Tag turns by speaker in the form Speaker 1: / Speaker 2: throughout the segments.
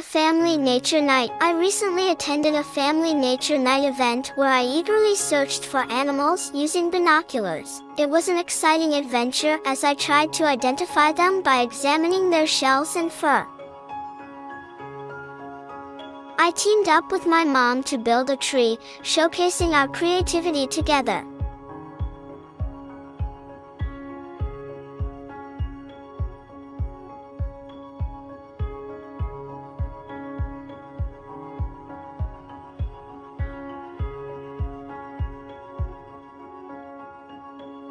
Speaker 1: A family nature night. I recently attended a family nature night event where I eagerly searched for animals using binoculars. It was an exciting adventure as I tried to identify them by examining their shells and fur. I teamed up with my mom to build a tree, showcasing our creativity together.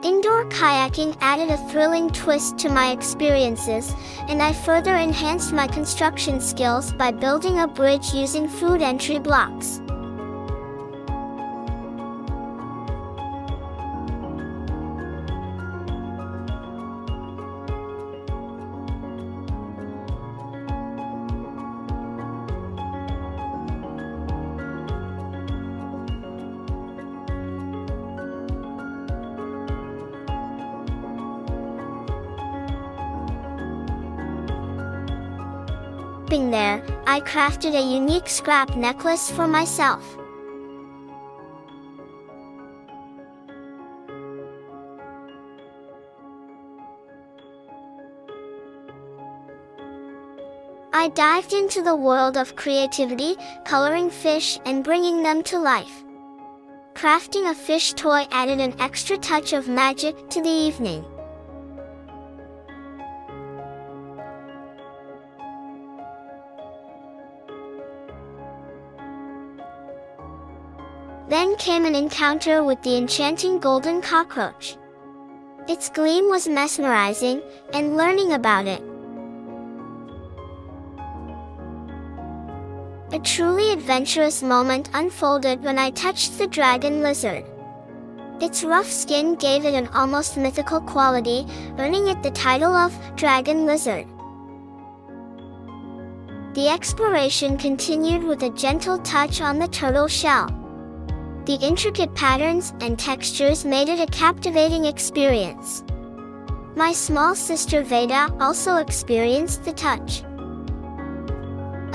Speaker 1: Indoor kayaking added a thrilling twist to my experiences, and I further enhanced my construction skills by building a bridge using food entry blocks. There, I crafted a unique scrap necklace for myself. I dived into the world of creativity, coloring fish and bringing them to life. Crafting a fish toy added an extra touch of magic to the evening. Then came an encounter with the enchanting golden cockroach. Its gleam was mesmerizing, and learning about it. A truly adventurous moment unfolded when I touched the dragon lizard. Its rough skin gave it an almost mythical quality, earning it the title of dragon lizard. The exploration continued with a gentle touch on the turtle shell. The intricate patterns and textures made it a captivating experience. My small sister Veda also experienced the touch.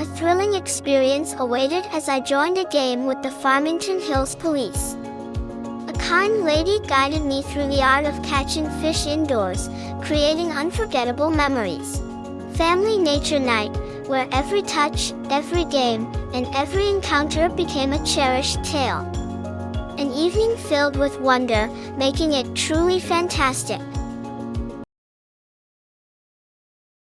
Speaker 1: A thrilling experience awaited as I joined a game with the Farmington Hills Police. A kind lady guided me through the art of catching fish indoors, creating unforgettable memories. Family Nature Night, where every touch, every game, and every encounter became a cherished tale. An evening filled with wonder, making it truly fantastic.